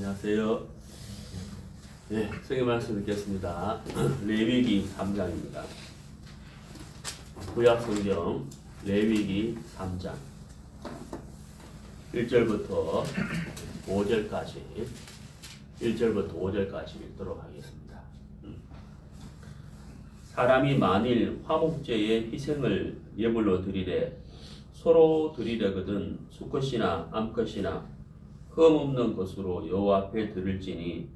안녕하세요. 네, 성경 말씀 듣겠습니다. 레위기 3장입니다. 구약 성경 레위기 3장 1절부터 5절까지 읽도록 하겠습니다. 사람이 만일 화목제의 희생을 예물로 드리되 소로 드리려거든 수컷이나 암컷이나 흠 없는 것으로 여호와 앞에 드릴지니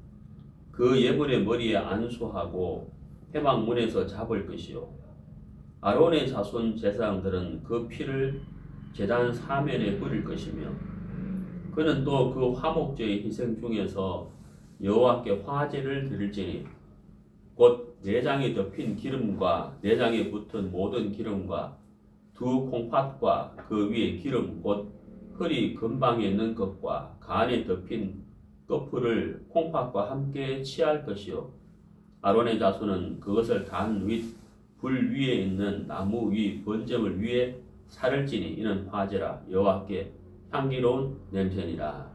그 예물의 머리에 안수하고 회막문에서 잡을 것이요 아론의 자손 제사장들은 그 피를 제단 사면에 뿌릴 것이며 그는 또 그 화목제의 희생 중에서 여호와께 화제를 드릴지니 곧 내장에 덮인 기름과 내장에 붙은 모든 기름과 두 콩팥과 그 위에 기름 곧 허리 근방에 있는 것과 간에 덮인 끝풀을 콩팥과 함께 취할 것이요 아론의 자손은 그것을 단 윗 불 위에 있는 나무 위 번제물 위에 살을지니 이는 화제라 여호와께 향기로운 냄새니라.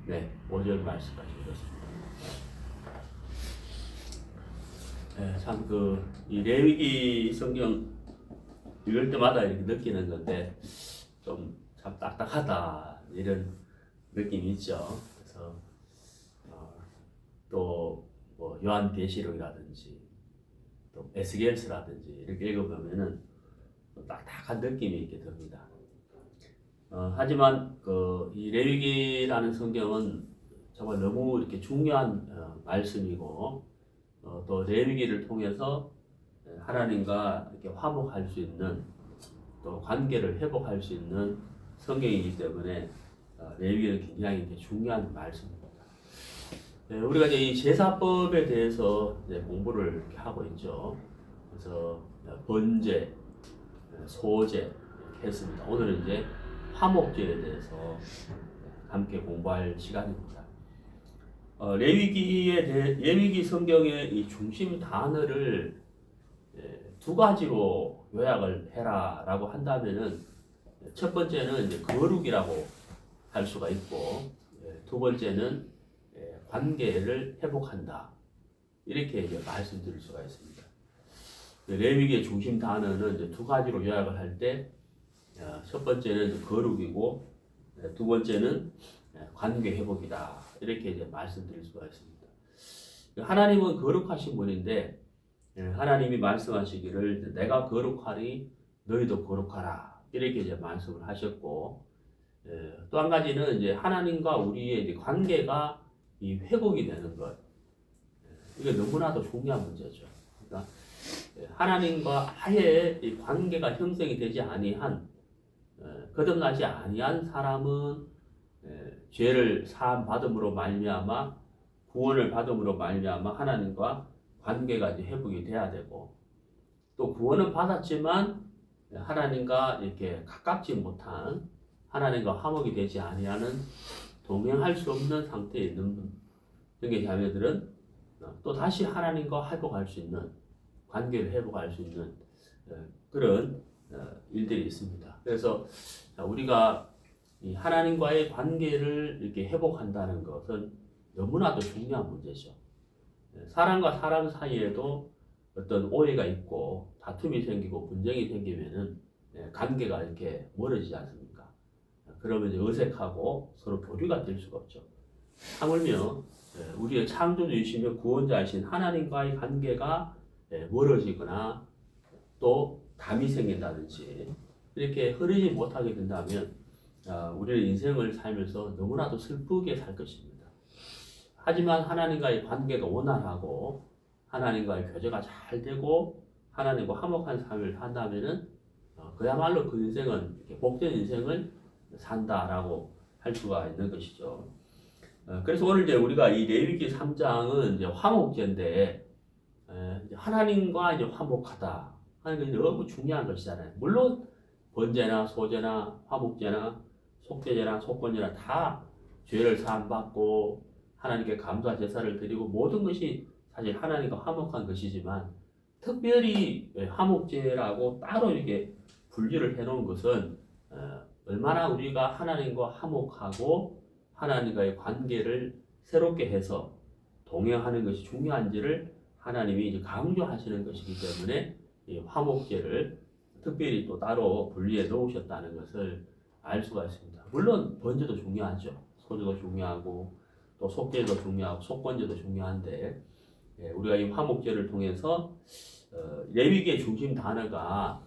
네, 5절 말씀까지 읽었습니다. 네, 참 이 레위기 성경 읽을 때마다 이렇게 느끼는 건데 좀 참 딱딱하다 이런 느낌이 있죠. 그래서 또 뭐 요한계시록이라든지 또 에스겔서라든지 이렇게 읽어보면은 딱딱한 느낌이 이렇게 듭니다. 하지만 이 레위기라는 성경은 정말 너무 이렇게 중요한 말씀이고 또 레위기를 통해서 하나님과 이렇게 화목할 수 있는 또 관계를 회복할 수 있는 성경이기 때문에 레위기는 굉장히 이제 중요한 말씀입니다. 우리가 이제 이 제사법에 대해서 이제 공부를 이렇게 하고 있죠. 그래서 번제, 소제 이렇게 했습니다. 오늘은 이제 화목제에 대해서 함께 공부할 시간입니다. 레위기 성경의 이 중심 단어를 두 가지로 요약을 해라라고 한다면은 첫 번째는 이제 거룩이라고 할 수가 있고 두 번째는 관계를 회복한다 이렇게 이제 말씀드릴 수가 있습니다. 레위기의 중심 단어는 이제 두 가지로 요약을 할 때 첫 번째는 거룩이고 두 번째는 관계 회복이다 이렇게 이제 말씀드릴 수가 있습니다. 하나님은 거룩하신 분인데 하나님이 말씀하시기를 내가 거룩하니 너희도 거룩하라 이렇게 이제 말씀을 하셨고 또 한 가지는 이제 하나님과 우리의 이제 관계가 이 회복이 되는 것 이게 너무나도 중요한 문제죠. 그러니까 하나님과 아예 이 관계가 형성이 되지 아니한 거듭나지 아니한 사람은 죄를 사함 받음으로 말미암아 구원을 받음으로 말미암아 하나님과 관계가 이제 회복이 돼야 되고 또 구원은 받았지만 하나님과 이렇게 가깝지 못한 하나님과 화목이 되지 아니하는 동행할 수 없는 상태에 있는 형제 자매들은 또 다시 하나님과 회복할 수 있는 관계를 회복할 수 있는 그런 일들이 있습니다. 그래서 우리가 이 하나님과의 관계를 이렇게 회복한다는 것은 너무나도 중요한 문제죠. 사람과 사람 사이에도 어떤 오해가 있고 다툼이 생기고 분쟁이 생기면은 관계가 이렇게 멀어지지 않습니까? 그러면 이제 어색하고 서로 교류가 될 수가 없죠. 하물며 우리의 창조주이시며 구원자이신 하나님과의 관계가 멀어지거나 또 담이 생긴다든지 이렇게 흐르지 못하게 된다면 우리의 인생을 살면서 너무나도 슬프게 살 것입니다. 하지만 하나님과의 관계가 원활하고 하나님과의 교제가 잘 되고 하나님과 화목한 삶을 산다면은 그야말로 그 인생은 복된 인생을 산다라고 할 수가 있는 것이죠. 그래서 오늘 이제 우리가 이 레위기 3장은 이제 화목제인데 하나님과 이제 화목하다 하는 것이 너무 중요한 것이잖아요. 물론 번제나 소제나 화목제나 속죄제나 속건제나 다 죄를 사함 받고 하나님께 감사 제사를 드리고 모든 것이 사실 하나님과 화목한 것이지만 특별히 화목제라고 따로 이렇게 분류를 해놓은 것은 얼마나 우리가 하나님과 화목하고 하나님과의 관계를 새롭게 해서 동행하는 것이 중요한지를 하나님이 이제 강조하시는 것이기 때문에 이 화목제를 특별히 또 따로 분리해 놓으셨다는 것을 알 수가 있습니다. 물론 번제도 중요하죠. 소제도 중요하고 또 속죄도 중요하고 속건제도 중요한데 우리가 이 화목제를 통해서 레위기의 중심 단어가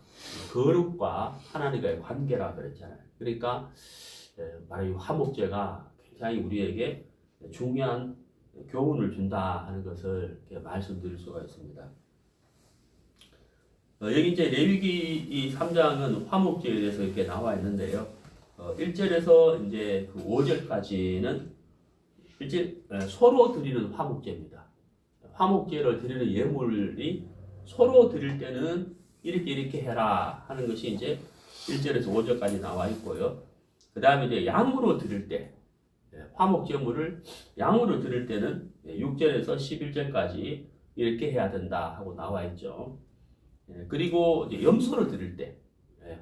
거룩과 하나님과의 관계라 그랬잖아요. 그러니까 바로 이 화목제가 굉장히 우리에게 중요한 교훈을 준다 하는 것을 이렇게 말씀드릴 수가 있습니다. 여기 이제 레위기 이 3장은 화목제에 대해서 이렇게 나와 있는데요. 1절에서 이제 그 5절까지는 서로 드리는 화목제입니다. 화목제를 드리는 예물이 서로 드릴 때는 이렇게 해라 하는 것이 이제 1절에서 5절까지 나와 있고요. 그 다음에 이제 양으로 드릴 때, 화목제물을 양으로 드릴 때는 6절에서 11절까지 이렇게 해야 된다 하고 나와 있죠. 그리고 이제 염소로 드릴 때,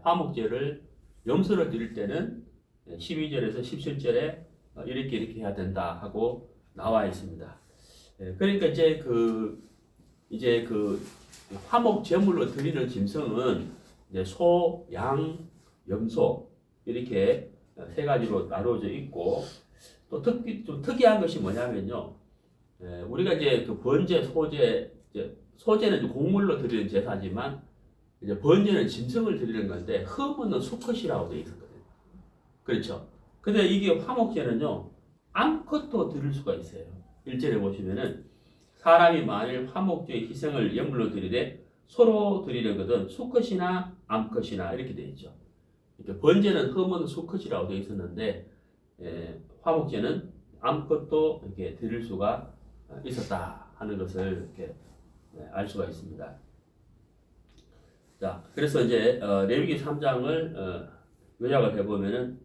화목제를 염소로 드릴 때는 12절에서 17절에 이렇게 해야 된다 하고 나와 있습니다. 그러니까 이제 그 화목 제물로 드리는 짐승은 이제 소, 양, 염소 이렇게 세 가지로 나누어져 있고 또 좀 특이한 것이 뭐냐면요. 우리가 이제 그 번제, 소제는 이제 곡물로 드리는 제사지만 이제 번제는 짐승을 드리는 건데 흠 없는 수컷이라고 되어 있었거든요. 그렇죠. 근데 이게 화목제는요 암컷도 드릴 수가 있어요. 1절에 보시면은 사람이 만일 화목제의 희생을 예물로 드리되 서로 드리는 것은 수컷이나 암컷이나 이렇게 되어 있죠. 이렇게 번제는 흠 없는 수컷이라고 되어 있었는데 화목제는 암컷도 이렇게 드릴 수가 있었다 하는 것을 이렇게 알 수가 있습니다. 자, 그래서 이제 레위기 3장을 요약을 해보면은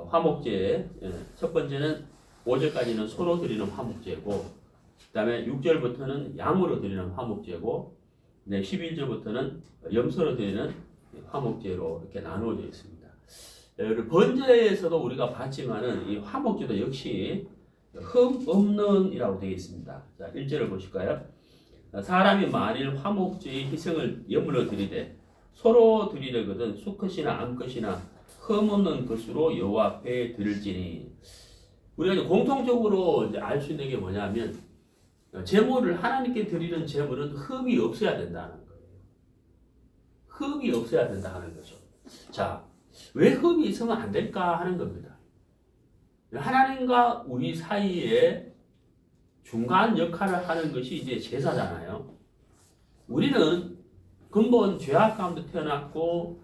화목제의 첫 번째는 5절까지는 소로 드리는 화목제고, 그 다음에 6절부터는 양으로 드리는 화목제고, 11절부터는 염소로 드리는 화목제로 이렇게 나누어져 있습니다. 번제에서도 우리가 봤지만은 이 화목제도 역시 흠 없는이라고 되어 있습니다. 자, 1절을 보실까요? 사람이 만일 화목제의 희생을 예물로 드리되 서로 드리려거든 수컷이나 암컷이나 흠 없는 것으로 여호와 앞에 드릴지니. 우리가 이제 공통적으로 이제 알 수 있는 게 뭐냐면 제물을 하나님께 드리는 제물은 흠이 없어야 된다는 거예요. 흠이 없어야 된다 하는 거죠. 자, 왜 흠이 있으면 안 될까 하는 겁니다. 하나님과 우리 사이에 중간 역할을 하는 것이 이제 제사잖아요. 우리는 근본 죄악 가운데 태어났고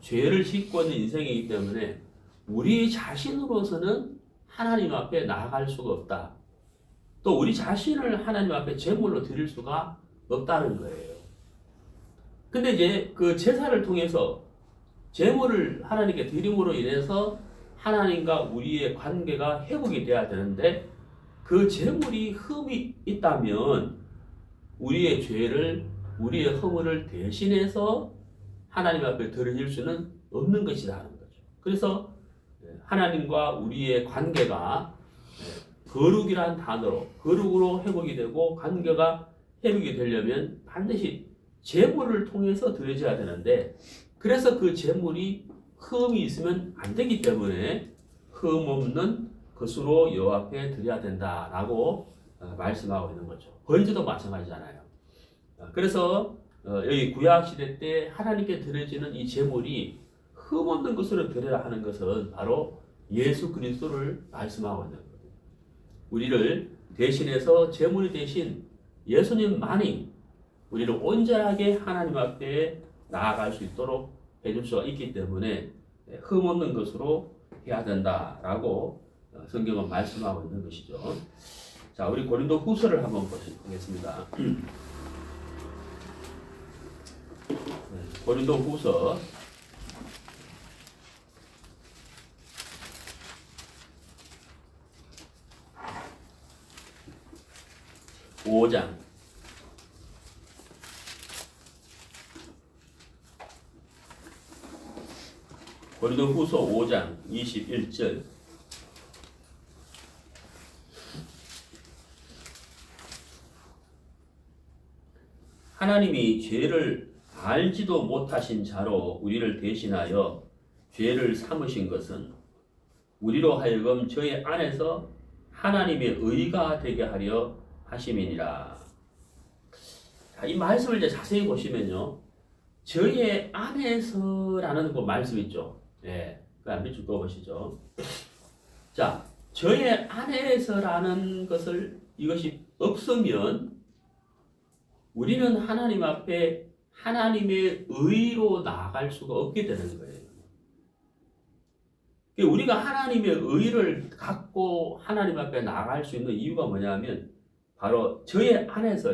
죄를 싣고 있는 인생이기 때문에 우리 자신으로서는 하나님 앞에 나아갈 수가 없다. 또 우리 자신을 하나님 앞에 제물로 드릴 수가 없다는 거예요. 근데 이제 그 제사를 통해서 제물을 하나님께 드림으로 인해서 하나님과 우리의 관계가 회복이 돼야 되는데 그 제물이 흠이 있다면 우리의 죄를, 우리의 허물을 대신해서 하나님 앞에 드릴 수는 없는 것이라는 거죠. 그래서 하나님과 우리의 관계가 거룩이라는 단어로, 거룩으로 회복이 되고 관계가 회복이 되려면 반드시 제물을 통해서 드려져야 되는데, 그래서 그 제물이 흠이 있으면 안 되기 때문에 흠 없는 것으로 여호와 앞에 드려야 된다라고 말씀하고 있는 거죠. 번제도 마찬가지잖아요. 그래서 여기 구약 시대 때 하나님께 드려지는 이 제물이 흠 없는 것으로 드려야 하는 것은 바로 예수 그리스도를 말씀하고 있는 거예요. 우리를 대신해서 제물이 대신 예수님만이 우리를 온전하게 하나님 앞에 나아갈 수 있도록 해줄 수가 있기 때문에 흠 없는 것으로 해야 된다라고 성경은 말씀하고 있는 것이죠. 자, 우리 고린도 후서를 한번 보겠습니다. 고린도 후서 5장 고린도 후서 5장 21절 하나님이 죄를 알지도 못하신 자로 우리를 대신하여 죄를 삼으신 것은 우리로 하여금 저의 안에서 하나님의 의가 되게 하려 하심이니라. 자, 이 말씀을 이제 자세히 보시면요. 저의 안에서라는 그 말씀 있죠. 예. 그 앞에 쭉 보시죠. 자, 저의 안에서라는 것을 이것이 없으면 우리는 하나님 앞에 하나님의 의로 나아갈 수가 없게 되는 거예요. 우리가 하나님의 의를 갖고 하나님 앞에 나아갈 수 있는 이유가 뭐냐면 바로 저의 안에서,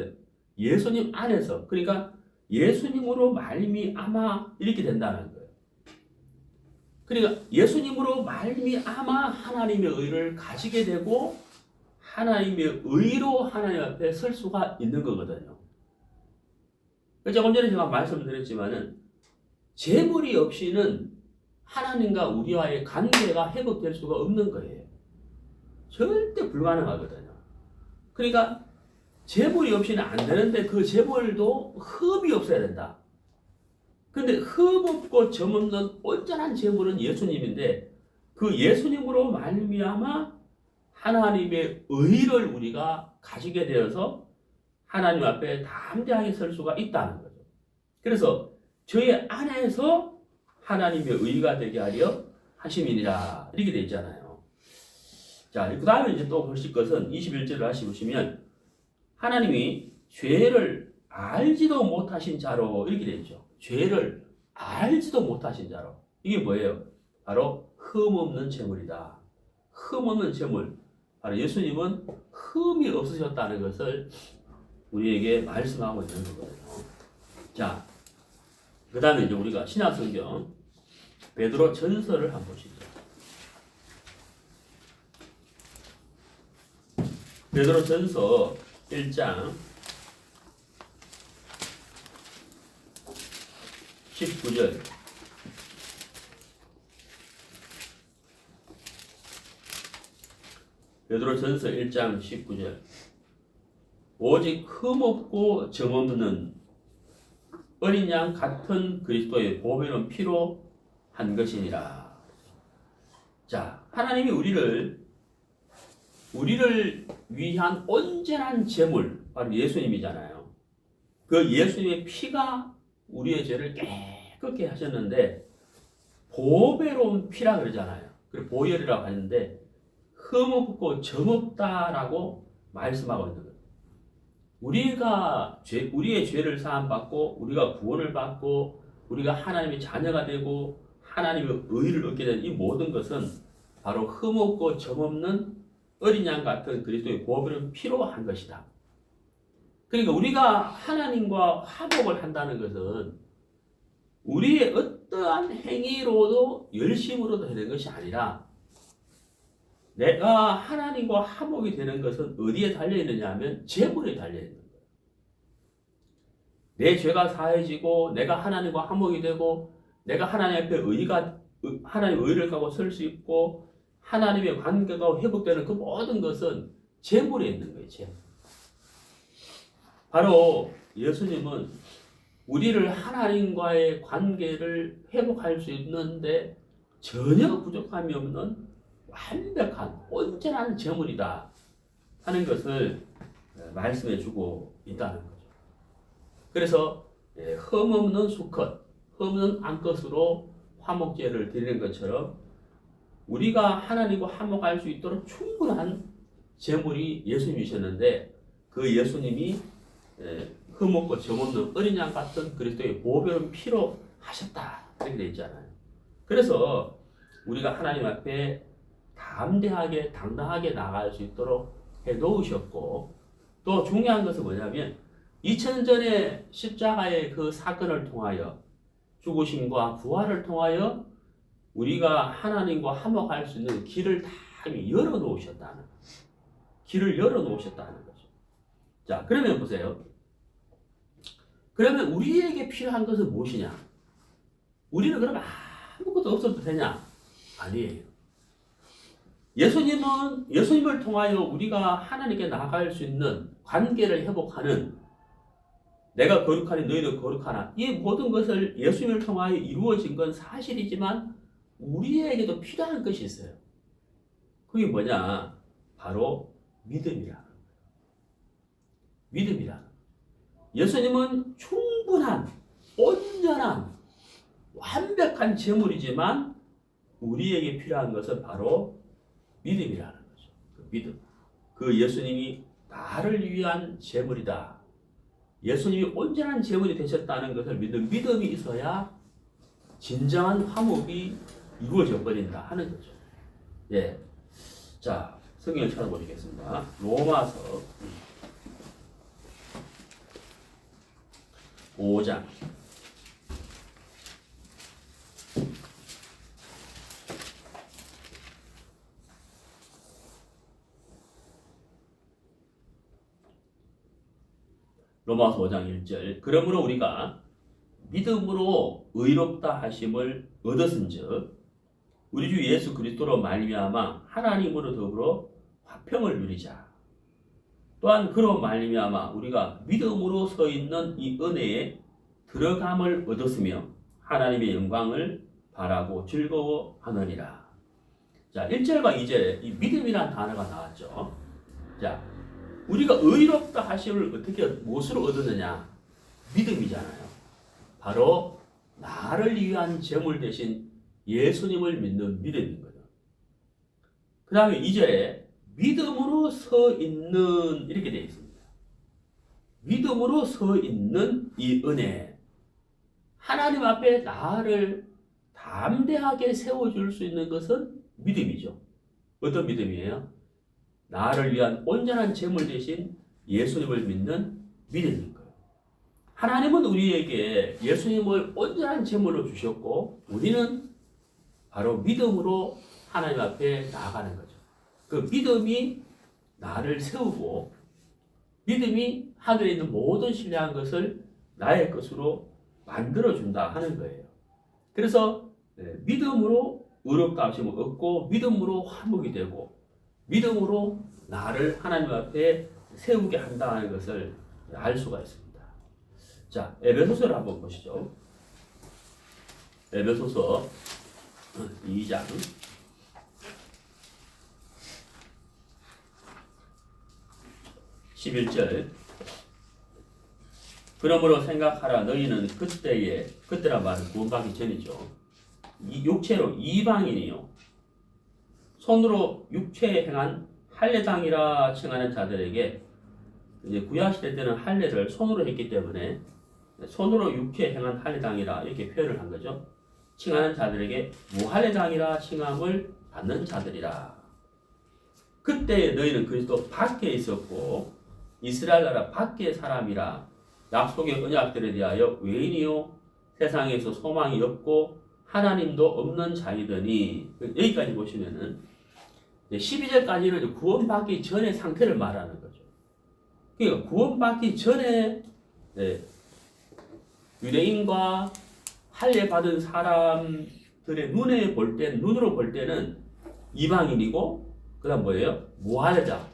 예수님 안에서, 그러니까 예수님으로 말미암아 이렇게 된다는 거예요. 그러니까 예수님으로 말미암아 하나님의 의를 가지게 되고 하나님의 의로 하나님 앞에 설 수가 있는 거거든요. 조금 전에 제가 말씀드렸지만은 재물이 없이는 하나님과 우리와의 관계가 회복될 수가 없는 거예요. 절대 불가능하거든요. 그러니까 재물이 없이는 안 되는데 그 재물도 흠이 없어야 된다. 근데 흠 없고 점 없는 온전한 재물은 예수님인데 그 예수님으로 말미암아 하나님의 의를 우리가 가지게 되어서 하나님 앞에 담대하게 설 수가 있다는 거죠. 그래서 저의 안에서 하나님의 의가 되게 하려 하심이니라 이렇게 돼 있잖아요. 자, 그 다음에 이제 또 보실 것은 21절을 다시 보시면 하나님이 죄를 알지도 못하신 자로 이렇게 돼 있죠. 죄를 알지도 못하신 자로. 이게 뭐예요? 바로 흠없는 재물이다. 흠없는 재물. 바로 예수님은 흠이 없으셨다는 것을 우리에게 말씀하고 있는 거거든요. 자, 그 다음에 이제 우리가 신약성경 베드로 전서를 한번 보시죠. 베드로 전서 1장 19절. 베드로 전서 1장 19절. 오직 흠없고 점없는 어린 양 같은 그리스도의 보배로운 피로 한 것이니라. 자, 하나님이 우리를 위한 온전한 제물, 바로 예수님이잖아요. 그 예수님의 피가 우리의 죄를 깨끗게 하셨는데 보배로운 피라 그러잖아요. 그리고 보혈이라고 하는데 흠없고 점없다라고 말씀하고 있는 거예요. 우리의 죄를 사함받고 우리가 구원을 받고 우리가 하나님의 자녀가 되고 하나님의 의를 얻게 된 이 모든 것은 바로 흠없고 점없는 어린 양 같은 그리스도의 보배로운 피로 한 것이다. 그러니까 우리가 하나님과 화목을 한다는 것은 우리의 어떠한 행위로도 열심으로도 되는 것이 아니라 내가 하나님과 화목이 되는 것은 어디에 달려있느냐 하면 제물에 달려있는 거예요. 내 죄가 사해지고 내가 하나님과 화목이 되고 내가 하나님 앞에 하나님의 의를 가고 설 수 있고 하나님의 관계가 회복되는 그 모든 것은 제물에 있는 거예요. 제물. 바로 예수님은 우리를 하나님과의 관계를 회복할 수 있는데 전혀 부족함이 없는 완벽한 온전한 제물이다 하는 것을 말씀해 주고 있다는 거죠. 그래서 흠없는 수컷, 흠없는 암컷으로 화목제를 드리는 것처럼 우리가 하나님과 화목할 수 있도록 충분한 제물이 예수님이셨는데 그 예수님이 흠없고 점없는 어린 양 같은 그리스도의 보배로운 피로 하셨다 이렇게 되어 있잖아요. 그래서 우리가 하나님 앞에 담대하게 당당하게 나갈 수 있도록 해놓으셨고 또 중요한 것은 뭐냐면 2000년 전에 십자가의 그 사건을 통하여 죽으심과 부활을 통하여 우리가 하나님과 화목할 수 있는 길을 다 열어놓으셨다는 길을 열어놓으셨다는 거죠. 자, 그러면 보세요. 그러면 우리에게 필요한 것은 무엇이냐? 우리는 그럼 아무것도 없어도 되냐? 아니에요. 예수님을 통하여 우리가 하나님께 나아갈 수 있는 관계를 회복하는 내가 거룩하니 너희도 거룩하나. 이 모든 것을 예수님을 통하여 이루어진 건 사실이지만 우리에게도 필요한 것이 있어요. 그게 뭐냐? 바로 믿음이라. 믿음이라. 예수님은 충분한, 온전한, 완벽한 제물이지만 우리에게 필요한 것은 바로 믿음이라는 거죠. 그 믿음. 그 예수님이 나를 위한 제물이다. 예수님이 온전한 제물이 되셨다는 것을 믿는 믿음이 있어야 진정한 화목이 이루어져 버린다 하는 거죠. 예. 자, 성경을 찾아보시겠습니다. 로마서 5장. 로마서 5장 1절. 그러므로 우리가 믿음으로 의롭다 하심을 얻었은즉 우리 주 예수 그리스도로 말미암아 하나님으로 더불어 화평을 누리자. 또한 그로 말미암아 우리가 믿음으로 서 있는 이 은혜에 들어감을 얻었으며 하나님의 영광을 바라고 즐거워하느니라. 자, 1절과 2절에 이 믿음이라는 단어가 나왔죠. 자, 우리가 의롭다 하심을 어떻게 무엇으로 얻었느냐? 믿음이잖아요. 바로 나를 위한 제물 대신 예수님을 믿는 믿음인 거죠. 그 다음에 2절에 믿음으로 서 있는 이렇게 되어 있습니다. 믿음으로 서 있는 이 은혜. 하나님 앞에 나를 담대하게 세워줄 수 있는 것은 믿음이죠. 어떤 믿음이에요? 나를 위한 온전한 제물 대신 예수님을 믿는 믿음인 거예요. 하나님은 우리에게 예수님을 온전한 제물로 주셨고 우리는 바로 믿음으로 하나님 앞에 나아가는 거죠. 그 믿음이 나를 세우고 믿음이 하늘에 있는 모든 신뢰한 것을 나의 것으로 만들어준다 하는 거예요. 그래서 믿음으로 의롭다 하심을 얻고 믿음으로 화목이 되고 믿음으로 나를 하나님 앞에 세우게 한다는 것을 알 수가 있습니다. 자, 에베소서를 한번 보시죠. 에베소서 2장 11절. 그러므로 생각하라. 너희는 그때란 말은 구원받기 전이죠. 이 육체로 이방인이요 손으로 육체에 행한 할례당이라 칭하는 자들에게, 이제 구약시대 때는 할례를 손으로 했기 때문에 손으로 육체에 행한 할례당이라 이렇게 표현을 한 거죠. 칭하는 자들에게 무할례당이라 칭함을 받는 자들이라. 그때 너희는 그리스도 밖에 있었고 이스라엘 나라 밖의 사람이라. 약속의 언약들에 대하여 외인이요 세상에서 소망이 없고 하나님도 없는 자이더니. 여기까지 보시면은 12절까지는 구원받기 전의 상태를 말하는 거죠. 그러니까 구원받기 전에 유대인과 할례 받은 사람들의 눈으로 볼 때는 이방인이고, 그 다음 뭐예요? 무할례자.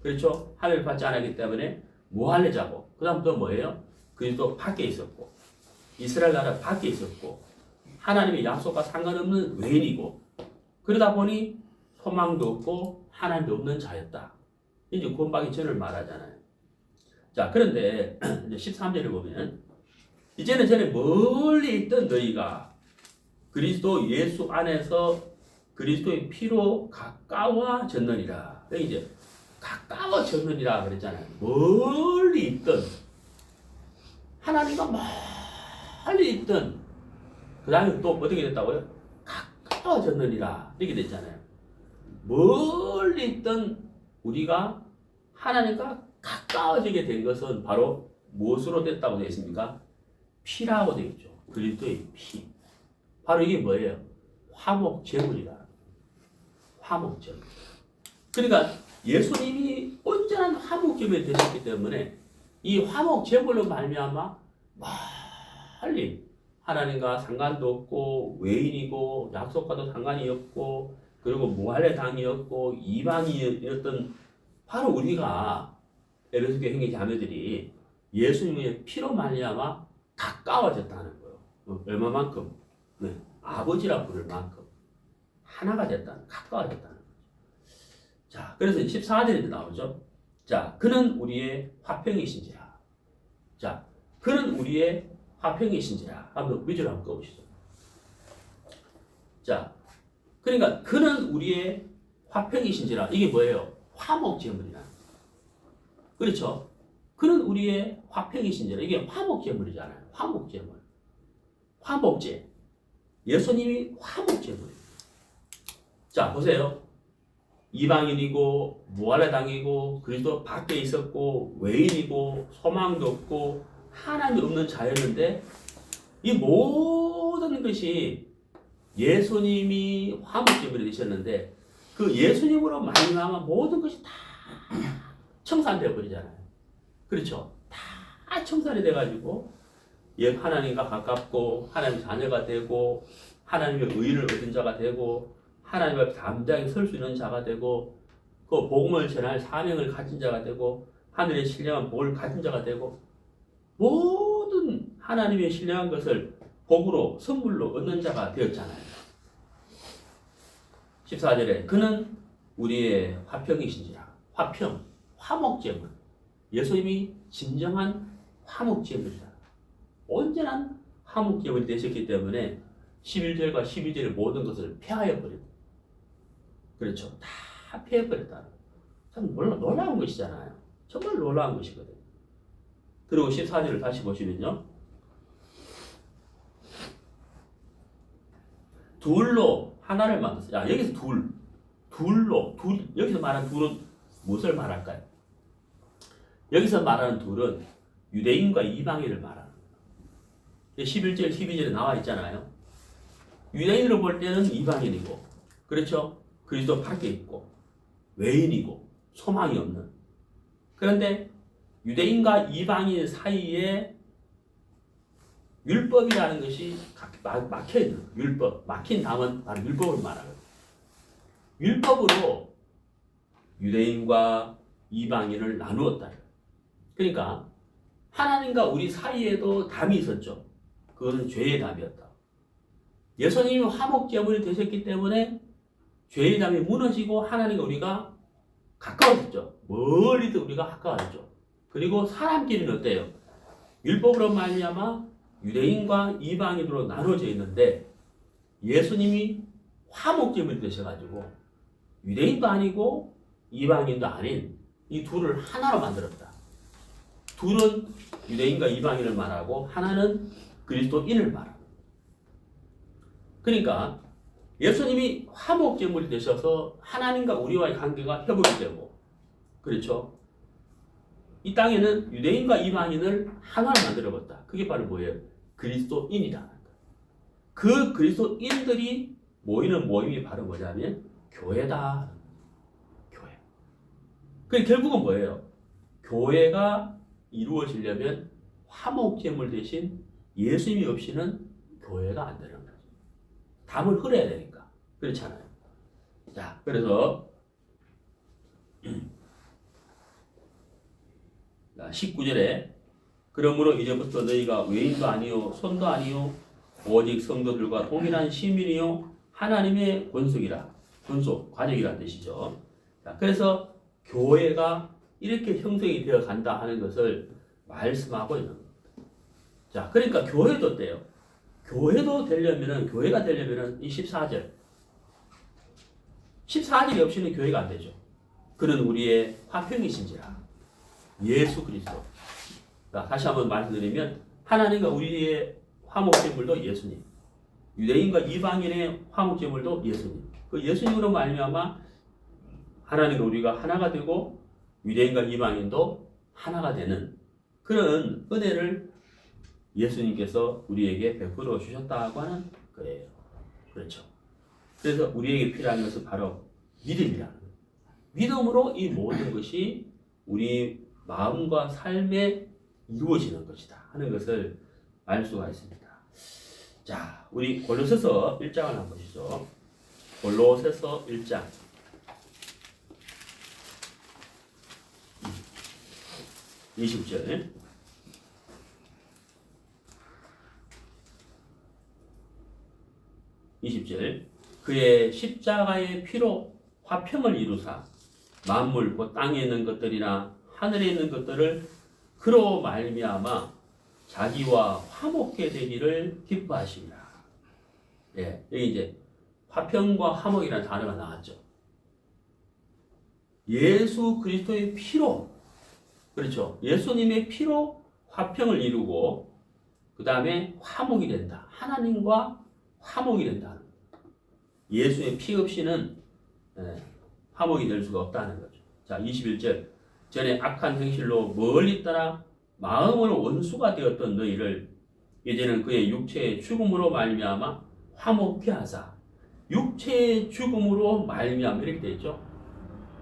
그렇죠? 할례를 받지 않았기 때문에 무할례자고, 그 다음 또 뭐예요? 그리스도 밖에 있었고, 이스라엘 나라 밖에 있었고, 하나님의 약속과 상관없는 외인이고, 그러다 보니 소망도 없고 하나님도 없는 자였다. 이제 구원받기 전을 말하잖아요. 자, 그런데 이제 13절을 보면 이제는 전에 멀리 있던 너희가 그리스도 예수 안에서 그리스도의 피로 가까워졌느니라. 여기 이제 가까워졌느니라 그랬잖아요. 멀리 있던, 하나님과 멀리 있던, 그 다음에 또 어떻게 됐다고요? 가까워졌느니라 이렇게 됐잖아요. 멀리 있던 우리가 하나님과 가까워지게 된 것은 바로 무엇으로 됐다고 되어 있습니까? 피라고 되어 있죠. 그리스도의 피. 바로 이게 뭐예요? 화목제물이라. 화목제물. 그러니까 예수님이 온전한 화목제물이 되셨기 때문에 이 화목제물로 말미암아 멀리 하나님과 상관도 없고 외인이고 약속과도 상관이 없고 그리고 무할례당이었고 이방인이었던 바로 우리가 에베소교회 형제 자매들이 예수님의 피로 말미암아 가까워졌다는 거예요. 얼마만큼? 네, 아버지라 부를 만큼 하나가 됐다는, 가까워졌다는 거죠. 자, 그래서 14절에 나오죠. 자, 그는 우리의 화평이신지라. 자, 그는 우리의 화평이신지라. 한번 위주로 한번 꺼보시죠. 자, 그러니까 그는 우리의 화평이신지라. 이게 뭐예요? 화목제물이라. 그렇죠? 그는 우리의 화평이신지라. 이게 화목제물이잖아요. 화목제물. 화목제. 예수님이 화목제물이에요. 자, 보세요. 이방인이고 무할례당이고 그리스도 밖에 있었고 외인이고 소망도 없고 하나님이 없는 자였는데 이 모든 것이 예수님이 화목제물이 되셨는데 그 예수님으로 말미암아 모든 것이 다 청산되어 버리잖아요. 그렇죠? 다 청산이 돼가지고 하나님과 가깝고 하나님 자녀가 되고 하나님의 의를 얻은 자가 되고 하나님 앞에 담대하게 설 수 있는 자가 되고 그 복음을 전할 사명을 가진 자가 되고 하늘의 신령한 복을 가진 자가 되고 모든 하나님의 신령한 것을 복으로 선물로 얻는 자가 되었잖아요. 14절에 그는 우리의 화평이신지라. 화평, 화목제물. 예수님이 진정한 화목제물이다. 온전한 화목제물이 되셨기 때문에 11절과 12절의 모든 것을 폐하여 버립니다. 그렇죠. 다 폐해버렸다. 참 놀라운 것이잖아요. 정말 놀라운 것이거든요. 그리고 14절을 다시 보시면요. 둘로 하나를 만들었어요. 야, 여기서 여기서 말하는 둘은 무엇을 말할까요? 여기서 말하는 둘은 유대인과 이방인을 말하는 거예요. 11절, 12절에 나와 있잖아요. 유대인으로 볼 때는 이방인이고, 그렇죠? 그리스도 밖에 있고 외인이고 소망이 없는. 그런데 유대인과 이방인 사이에 율법이라는 것이 막혀 있는 거예요. 율법. 막힌 담은 바로 율법을 말하는 거예요. 율법으로 유대인과 이방인을 나누었다. 그러니까 하나님과 우리 사이에도 담이 있었죠. 그것은 죄의 담이었다. 예수님이 화목제물이 되셨기 때문에 죄의 담이 무너지고 하나님과 우리가 가까워졌죠. 멀리도 우리가 가까워졌죠. 그리고 사람끼리는 어때요? 율법으로 말미암아 유대인과 이방인으로 나눠져 있는데 예수님이 화목제물이 되셔가지고 유대인도 아니고 이방인도 아닌 이 둘을 하나로 만들었다. 둘은 유대인과 이방인을 말하고 하나는 그리스도인을 말합니다. 그러니까 예수님이 화목제물이 되셔서 하나님과 우리와의 관계가 회복이 되고, 그렇죠? 이 땅에는 유대인과 이방인을 하나로 만들어봤다. 그게 바로 뭐예요? 그리스도인이라는 거예요. 그 그리스도인들이 모이는 모임이 바로 뭐냐면 교회다. 교회. 그 결국은 뭐예요? 교회가 이루어지려면 화목제물 대신 예수님이 없이는 교회가 안 되는 거예요. 담을 흘려야 되니까. 그렇잖아요. 자, 그래서 19절에 그러므로 이제부터 너희가 외인도 아니요 손도 아니요 오직 성도들과 동일한 시민이요 하나님의 권속이라. 권속, 관역이라는 뜻이죠. 자, 그래서 교회가 이렇게 형성이 되어 간다 하는 것을 말씀하고 있는 겁니다. 자, 그러니까 교회도 어때요? 교회가 되려면은 이 14절이 없이는 교회가 안 되죠. 그는 우리의 화평이신지라. 예수 그리스도. 자, 다시 한번 말씀드리면 하나님과 우리의 화목제물도 예수님, 유대인과 이방인의 화목제물도 예수님. 그 예수님으로 말미암아 하나님과 우리가 하나가 되고 유대인과 이방인도 하나가 되는 그런 은혜를 예수님께서 우리에게 베풀어 주셨다고 하는 거예요. 그렇죠. 그래서 우리에게 필요한 것은 바로 믿음이라는 거예요. 믿음으로 이 모든 것이 우리 마음과 삶에 이루어지는 것이다 하는 것을 알 수가 있습니다. 자, 우리 골로새서 1장을 한번 보시죠. 골로새서 1장 20절 그의 십자가의 피로 화평을 이루사 만물 곧 땅에 있는 것들이나 하늘에 있는 것들을 그로 말미암아 자기와 화목게 되기를 기뻐하십니다. 예, 여기 이제 화평과 화목이라는 단어가 나왔죠. 예수 그리스도의 피로, 그렇죠. 예수님의 피로 화평을 이루고 그 다음에 화목이 된다. 하나님과 화목이 된다. 예수의 피 없이는 화목이 될 수가 없다는 거죠. 자, 21절. 전에 악한 행실로 멀리 떠나 마음으로 원수가 되었던 너희를 이제는 그의 육체의 죽음으로 말미암아 화목케 하사. 육체의 죽음으로 말미암아 이렇게 되어 있죠.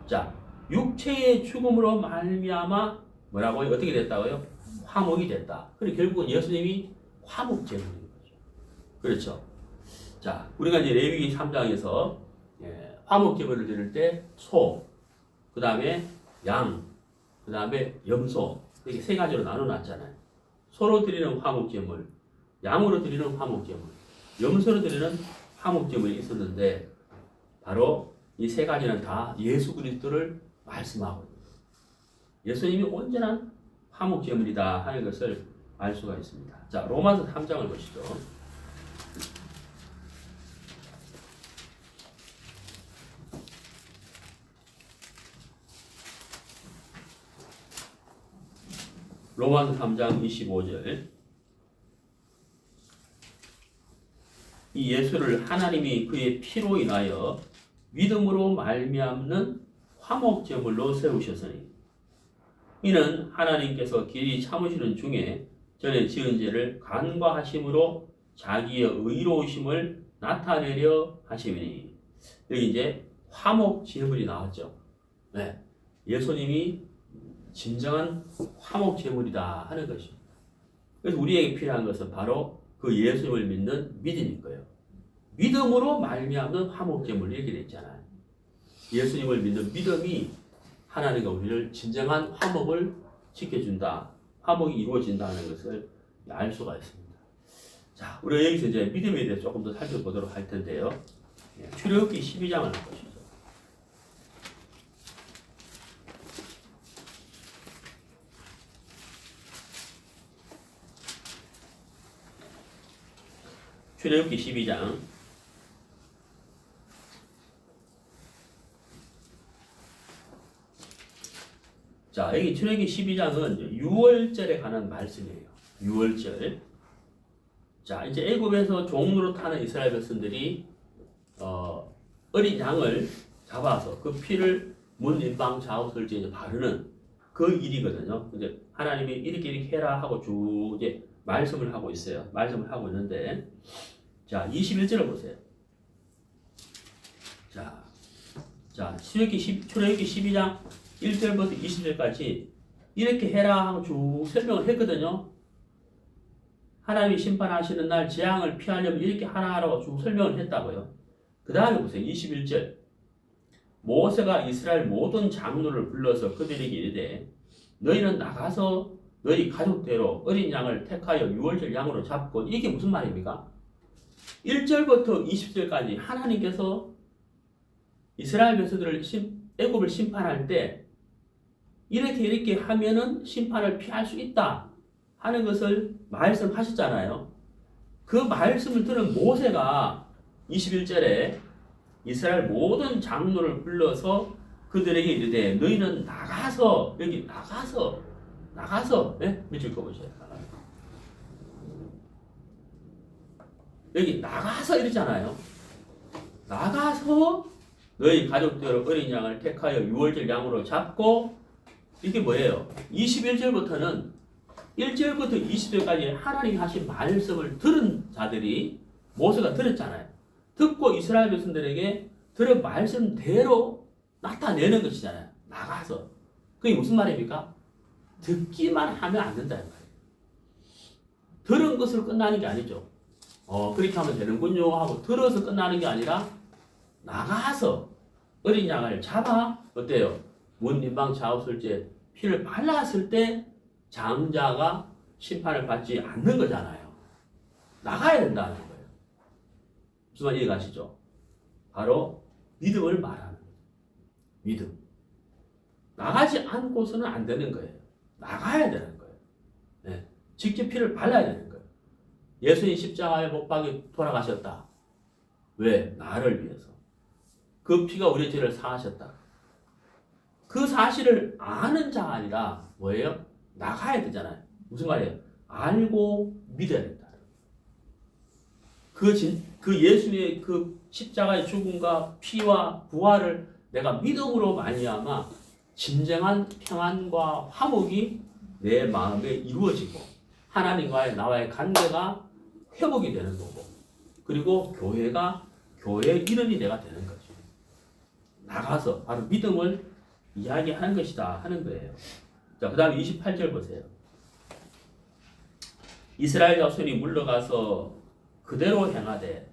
자, 육체의 죽음으로 말미암아 뭐라고요? 어떻게 됐다고요? 화목이 됐다. 그리고 결국은 예수님이 화목 제물인 거죠. 그렇죠. 자, 우리가 이제 레위기 3장에서 화목 제물을 드릴 때 소, 그 다음에 양, 그 다음에 염소 이렇게 세 가지로 나눠놨잖아요. 소로 드리는 화목 제물, 양으로 드리는 화목 제물, 염소로 드리는 화목 제물이 있었는데 바로 이 세 가지는 다 예수 그리스도를 말씀하고 있습니다. 예수님이 온전한 화목 제물이다 하는 것을 알 수가 있습니다. 자, 로마서 3장을 보시죠. 로마서 3장 25절. 이 예수를 하나님이 그의 피로 인하여 믿음으로 말미암는 화목 제물로 세우셨으니 이는 하나님께서 길이 참으시는 중에 전에 지은 죄를 간과하심으로 자기의 의로우심을 나타내려 하심이니. 여기 이제 화목 제물이 나왔죠. 네. 예수님이 진정한 화목 제물이다 하는 것이죠. 그래서 우리에게 필요한 것은 바로 그 예수님을 믿는 믿음일 거예요. 믿음으로 말미암는 화목 제물 이렇게 돼 있잖아요. 예수님을 믿는 믿음이 하나님과 우리를 진정한 화목을 지켜준다. 화목이 이루어진다는 것을 알 수가 있습니다. 자, 우리가 여기서 이제 믿음에 대해서 조금 더 살펴보도록 할 텐데요. 출애굽기 12장을 보시죠. 출애굽기 12장 자, 여기 출애굽기 12장은 6월절에 관한 말씀이에요. 6월절. 자, 이제 애굽에서 종로로 타는 이스라엘 백성들이 어린 양을 잡아서 그 피를 문 인방 좌우설지에 이제 바르는 그 일이거든요. 근데 하나님이 이렇게 해라 하고 쭉 이제 말씀을 하고 있어요. 말씀을 하고 있는데, 자, 21절을 보세요. 자, 출애굽기 12장 1절부터 20절까지 이렇게 해라 하고 쭉 설명을 했거든요. 하나님이 심판하시는 날 재앙을 피하려면 이렇게 하라고 쭉 설명을 했다고요. 그 다음에 보세요. 21절. 모세가 이스라엘 모든 장로를 불러서 그들에게 이르되 너희는 나가서 너희 가족대로 어린 양을 택하여 유월절 양으로 잡고. 이게 무슨 말입니까? 1절부터 20절까지 하나님께서 이스라엘 백성들을 애굽을 심판할 때 이렇게 하면은 심판을 피할 수 있다 하는 것을 말씀하셨잖아요. 그 말씀을 들은 모세가 21절에 이스라엘 모든 장로를 불러서 그들에게 이르되 너희는 나가서, 여기 나가서 네? 밑줄 그어보세요. 여기 나가서 이러잖아요. 나가서 너희 가족대로 어린 양을 택하여 유월절 양으로 잡고. 이게 뭐예요? 21절부터는 1절부터 20절까지 하나님이 하신 말씀을 들은 자들이 모세가 들었잖아요. 듣고 이스라엘 백성들에게 들은 말씀대로 나타내는 것이잖아요. 나가서. 그게 무슨 말입니까? 듣기만 하면 안 된다는 말이에요. 들은 것으로 끝나는 게 아니죠. 그렇게 하면 되는군요 하고 들어서 끝나는 게 아니라 나가서 어린 양을 잡아. 어때요? 문 인방 좌우설지에 피를 발랐을 때 장자가 심판을 받지 않는 거잖아요. 나가야 된다는 거예요. 무슨 말 이해가시죠? 바로 믿음을 말하는 거예요. 믿음. 나가지 않고서는 안 되는 거예요. 나가야 되는 거예요. 네. 직접 피를 발라야 되는 거예요. 예수님 십자가에 못 박혀 돌아가셨다. 왜? 나를 위해서. 그 피가 우리의 죄를 사하셨다. 그 사실을 아는 자가 아니라 뭐예요? 나가야 되잖아요. 무슨 말이에요? 알고 믿어야 된다. 그 예수님의 그 십자가의 죽음과 피와 부활을 내가 믿음으로 말미암아 진정한 평안과 화목이 내 마음에 이루어지고 하나님과의 나와의 관계가 회복이 되는 거고, 그리고 교회가 교회의 이름이 내가 되는 거죠. 나가서 바로 믿음을 이야기하는 것이다 하는 거예요. 자, 그 다음에 28절 보세요. 이스라엘 자손이 물러가서 그대로 행하되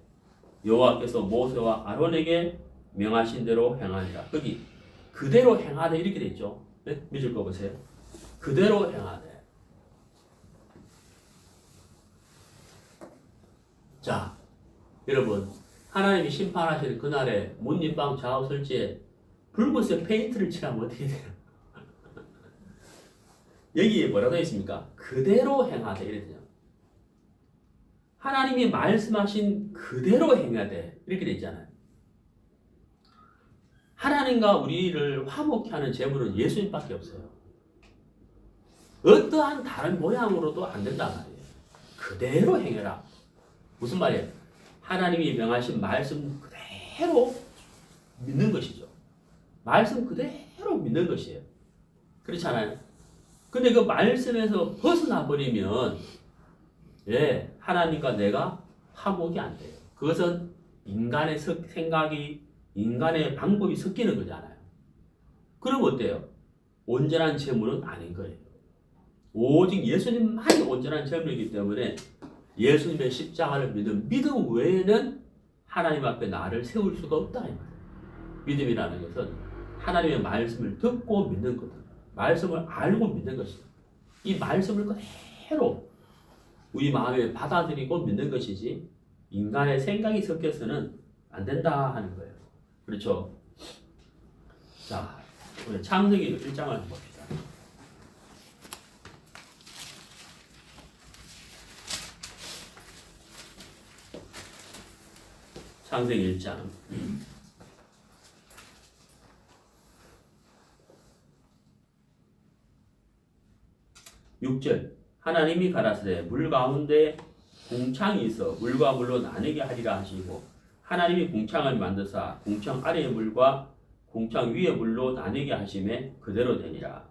여호와께서 모세와 아론에게 명하신 대로 행하니라. 거기 그대로 행하되 이렇게 돼 있죠. 네? 믿을 거 보세요. 그대로 행하되. 자, 여러분, 하나님이 심판하실 그날에 문림방 좌우설지에 붉은색 페인트를 칠하면 어떻게 돼요? 여기에 뭐라고 되어 있습니까? 그대로 행하되 이렇게 돼요. 하나님이 말씀하신 그대로 행해야 돼. 이렇게 되어 있잖아요. 하나님과 우리를 화목케 하는 제물은 예수님밖에 없어요. 어떠한 다른 모양으로도 안 된단 말이에요. 그대로 행해라. 무슨 말이에요? 하나님이 명하신 말씀 그대로 믿는 것이죠. 말씀 그대로 믿는 것이에요. 그렇잖아요. 근데 그 말씀에서 벗어나 버리면 하나님과 내가 화목이 안 돼요. 그것은 인간의 생각이, 인간의 방법이 섞이는 거잖아요. 그럼 어때요? 온전한 제물은 아닌 거예요. 오직 예수님만이 온전한 제물이기 때문에 예수님의 십자가를 믿는 믿음 외에는 하나님 앞에 나를 세울 수가 없다. 믿음이라는 것은 하나님의 말씀을 듣고 믿는 거다. 말씀을 알고 믿는 것이다. 이 말씀을 그대로 우리 마음에 받아들이고 믿는 것이지 인간의 생각이 섞여서는 안 된다 하는 거예요. 그렇죠? 자, 우리 창세기 1장을 봅시다. 창세기 1장 6절 하나님이 가라사대 물 가운데 궁창이 있어 물과 물로 나뉘게 하리라 하시고 하나님이 궁창을 만드사 궁창 아래의 물과 궁창 위의 물로 나뉘게 하심에 그대로 되니라.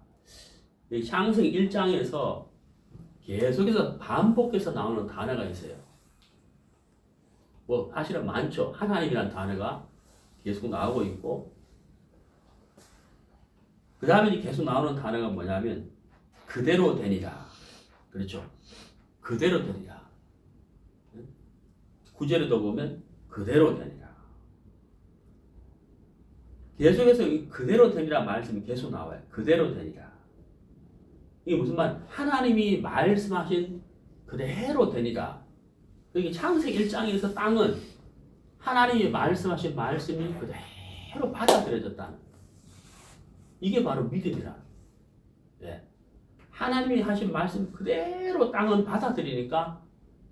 창세기 1장에서 계속해서 반복해서 나오는 단어가 있어요. 뭐 사실은 많죠. 하나님이라는 단어가 계속 나오고 있고, 그 다음에 계속 나오는 단어가 뭐냐면 그대로 되니라. 그렇죠. 그대로 되니라. 9절에도 보면 그대로 되니라. 계속해서 이 그대로 되니라 말씀이 계속 나와요. 그대로 되니라. 이게 무슨 말? 하나님이 말씀하신 그대로 되니라. 여기 창세기 1장에서 땅은 하나님이 말씀하신 말씀이 그대로 받아들여졌다는 거예요. 이게 바로 믿음이라. 하나님이 하신 말씀 그대로 땅은 받아들이니까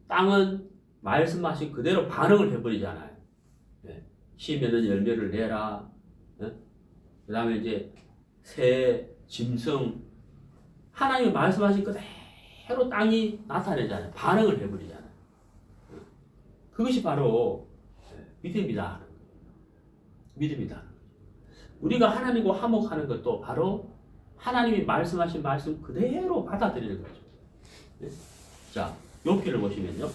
땅은 말씀하신 그대로 반응을 해버리잖아요. 심에는 열매를 내라. 그 다음에 이제 새, 짐승, 하나님이 말씀하신 그대로 땅이 나타내잖아요. 반응을 해버리잖아요. 그것이 바로 믿음이다. 믿음이다. 우리가 하나님과 화목하는 것도 바로 하나님이 말씀하신 말씀 그대로 받아들이는 거죠. 자, 욥기를 보시면요.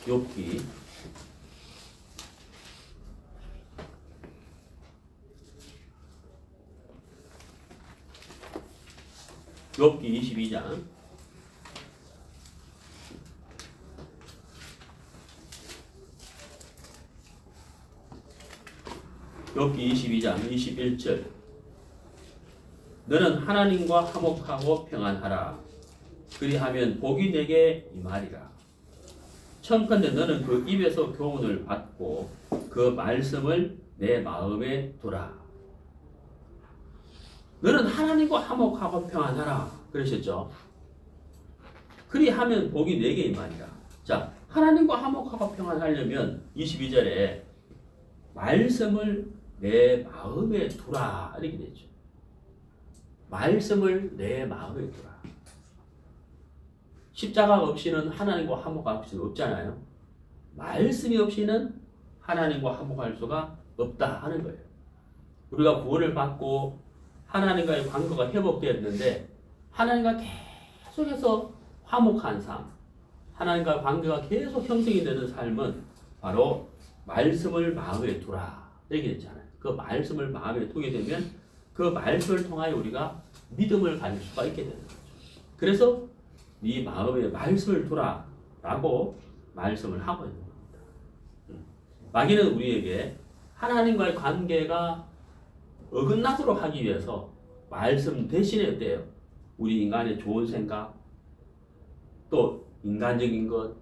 욥기 22장 21절 너는 하나님과 화목하고 평안하라. 그리하면 복이 내게 임하리라. 청컨대 너는 그 입에서 교훈을 받고 그 말씀을 내 마음에 두라. 너는 하나님과 화목하고 평안하라. 그러셨죠? 그리하면 복이 내게 임하리라. 자, 하나님과 화목하고 평안하려면 22절에 말씀을 내 마음에 두라 이렇게 되죠. 말씀을 내 마음에 두라. 십자가 없이는 하나님과 화목할 수 없잖아요. 말씀이 없이는 하나님과 화목할 수가 없다 하는 거예요. 우리가 구원을 받고 하나님과의 관계가 회복되었는데 하나님과 계속해서 화목한 삶, 하나님과 관계가 계속 형성이 되는 삶은 바로 말씀을 마음에 두라 이렇게 됐잖아요. 그 말씀을 마음에 두게 되면 그 말씀을 통하여 우리가 믿음을 가질 수가 있게 되는 거죠. 그래서 네 마음에 말씀을 두라 라고 말씀을 하고 있는 겁니다. 마귀는 우리에게 하나님과의 관계가 어긋나도록 하기 위해서 말씀 대신에 어때요? 우리 인간의 좋은 생각, 또 인간적인 것,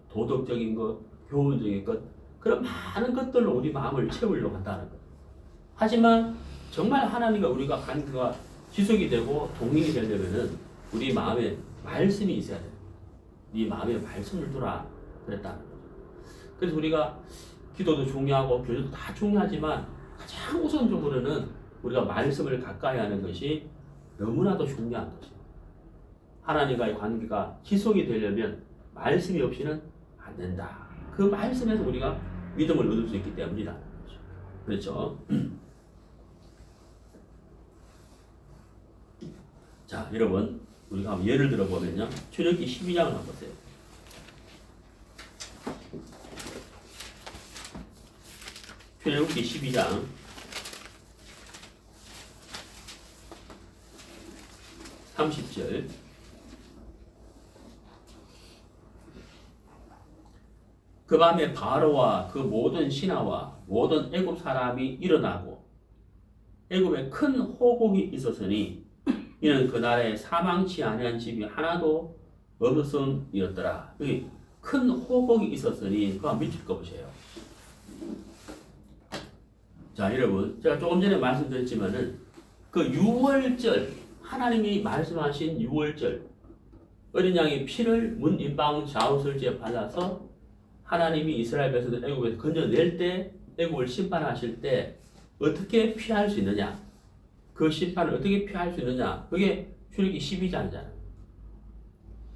도덕적인 것, 교훈적인 것, 그런 많은 것들로 우리 마음을 채우려고 한다는 거예요. 하지만 정말 하나님과 우리가 관계가 지속이 되고 동행이 되려면은 우리 마음에 말씀이 있어야 돼요. 네 마음에 말씀을 두라 그랬다는 거죠. 그래서 우리가 기도도 중요하고 교제도 다 중요하지만 가장 우선적으로는 우리가 말씀을 가까이 하는 것이 너무나도 중요한 것입니다. 하나님과의 관계가 지속이 되려면 말씀이 없이는 안 된다. 그 말씀에서 우리가 믿음을 얻을 수 있기 때문이라는 거죠. 그렇죠? 자, 여러분 우리가 한번 예를 들어 보면요. 출애굽기 12장을 한번 보세요. 출애굽기 12장 30절. 그 밤에 바로와 그 모든 신하와 모든 애굽 사람이 일어나고 애굽에 큰 호곡이 있었으니 이는 그날에 사망치 아니한 집이 하나도 없었음이었더라. 여기 큰 호곡이 있었으니 그거 밑줄 거 보세요. 자, 여러분 제가 조금 전에 말씀드렸지만은 그 유월절 하나님이 말씀하신 유월절 어린 양의 피를 문 임방 좌우설지에 발라서 하나님이 이스라엘 백성들 애굽에서 건져낼 때 애굽을 심판하실 때 어떻게 피할 수 있느냐, 그 심판을 어떻게 피할 수 있느냐, 그게 출애굽기 12장이잖아요.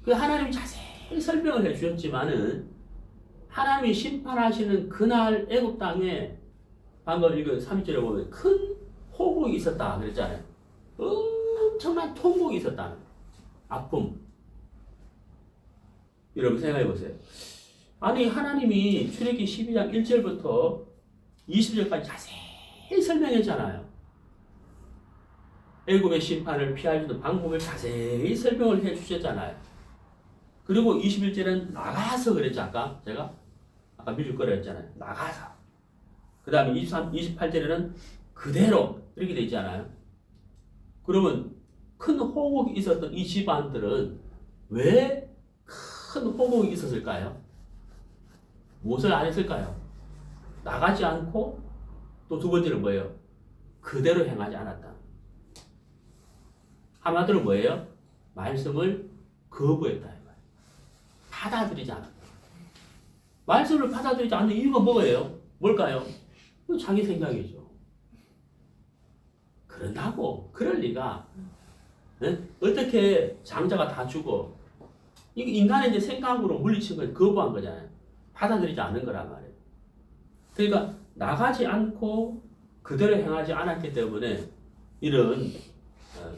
그 하나님이 자세히 설명을 해주셨지만은 하나님이 심판하시는 그날 애굽 땅에 방금 읽은 3절에 보면 큰 호국이 있었다 그랬잖아요. 엄청난 통곡이 있었다는 거예요. 아픔. 여러분 생각해 보세요. 아니 하나님이 출애굽기 12장 1절부터 20절까지 자세히 설명했잖아요. 애굽의 심판을 피할 수 있는 방법을 자세히 설명을 해주셨잖아요. 그리고 21절은 나가서 그랬죠. 제가 믿을 거라 했잖아요. 나가서. 그 다음에 28절에는 그대로 이렇게 돼 있잖아요. 그러면 큰 호국이 있었던 이 집안들은 왜 큰 호국이 있었을까요? 무엇을 안 했을까요? 나가지 않고 또 두 번째는 뭐예요? 그대로 행하지 않았다. 한마디로 뭐예요? 말씀을 거부했다. 받아들이지 않았다. 말씀을 받아들이지 않는 이유가 뭐예요? 뭘까요? 자기 생각이죠. 그런다고 그럴 리가. 네? 어떻게 장자가 다 죽어? 이게 인간의 이제 생각으로 물리친 걸 거부한 거잖아요. 받아들이지 않는 거란 말이에요. 그러니까 나가지 않고 그대로 행하지 않았기 때문에 이런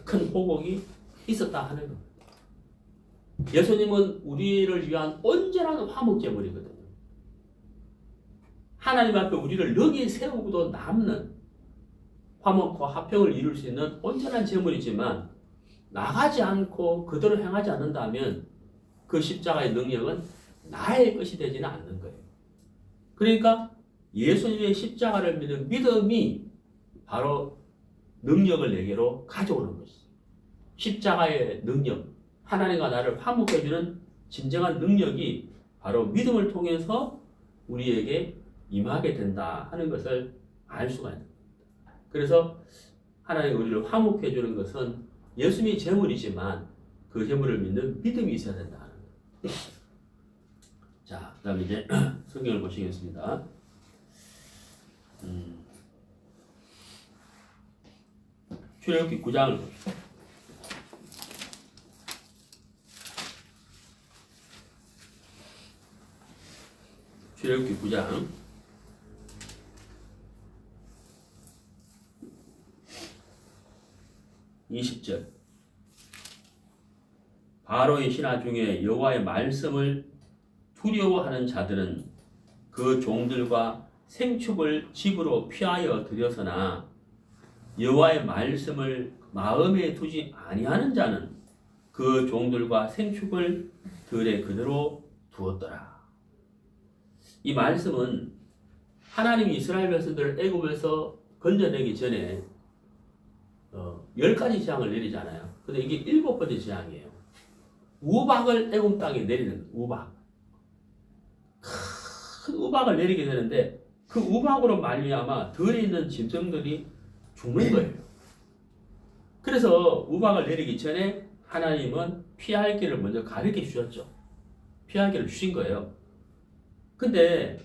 큰 호곡이 있었다 하는 겁니다. 예수님은 우리를 위한 온전한 화목제물이거든요. 하나님 앞에 우리를 여기 세우고도 남는 화목과 화평을 이룰 수 있는 온전한 제물이지만 나가지 않고 그대로 행하지 않는다면 그 십자가의 능력은 나의 것이 되지는 않는 거예요. 그러니까 예수님의 십자가를 믿는 믿음이 바로 능력을 내게로 가져오는 것이죠. 십자가의 능력, 하나님과 나를 화목해주는 진정한 능력이 바로 믿음을 통해서 우리에게 임하게 된다 하는 것을 알 수가 있는 겁니다. 그래서 하나님 우리를 화목해 주는 것은 예수님이 제물이지만 그 제물을 믿는 믿음이 있어야 된다 하는 거예요. 자, 그 다음에 이제 성경을 보시겠습니다. 출애굽기 9장을 봅시다. 출애굽기 9장 20절. 바로의 신하 중에 여호와의 말씀을 두려워하는 자들은 그 종들과 생축을 집으로 피하여 들여서나 여호와의 말씀을 마음에 두지 아니하는 자는 그 종들과 생축을 들에 그대로 두었더라. 이 말씀은 하나님이 이스라엘 백성들을 애굽에서 건져내기 전에 10가지 재앙을 내리잖아요. 근데 이게 7번째 재앙이에요. 우박을 애굽 땅에 내리는 거예요. 우박. 큰 우박을 내리게 되는데 그 우박으로 말미암아 들에 있는 짐승들이 죽는 거예요. 그래서 우박을 내리기 전에 하나님은 피할 길을 먼저 가르쳐 주셨죠. 피할 길을 주신 거예요. 근데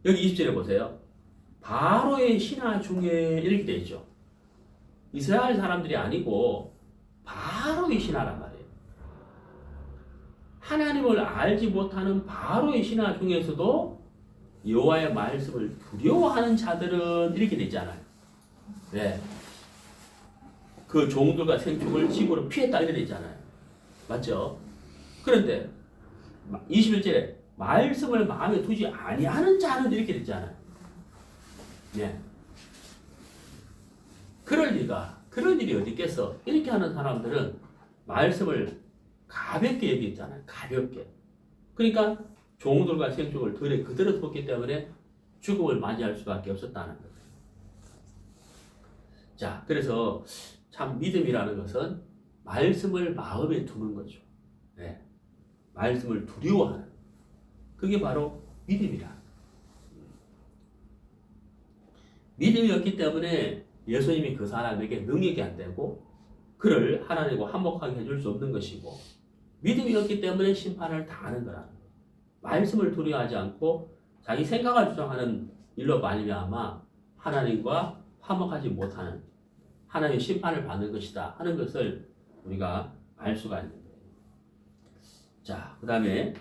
여기 20절에 보세요. 바로의 신하 중에 이렇게 되어 있죠. 이스라엘 사람들이 아니고 바로의 신하란 말이에요. 하나님을 알지 못하는 바로의 신하 중에서도 여호와의 말씀을 두려워하는 자들은 이렇게 되잖아요. 네. 그 종들과 생축을 집으로 피했다 이렇게 되잖아요. 맞죠? 그런데 21절에 말씀을 마음에 두지 아니하는 자는 이렇게 됐잖아요. 네. 그럴 일이 어디 있겠어? 이렇게 하는 사람들은 말씀을 가볍게 얘기했잖아요. 가볍게. 그러니까 종들과 생축을 들에 그대로 뒀기 때문에 죽음을 맞이할 수밖에 없었다는 거예요. 자, 그래서 참 믿음이라는 것은 말씀을 마음에 두는 거죠. 네. 말씀을 두려워하는. 그게 바로 믿음이라. 믿음이 없기 때문에 예수님이 그 사람에게 능력이 안 되고 그를 하나님과 화목하게 해줄 수 없는 것이고 믿음이 없기 때문에 심판을 당하는 거라는 거예요. 말씀을 두려워하지 않고 자기 생각을 주장하는 일로 말미암아 하나님과 화목하지 못하는 하나님의 심판을 받는 것이다 하는 것을 우리가 알 수가 있는 거예요. 자, 그 다음에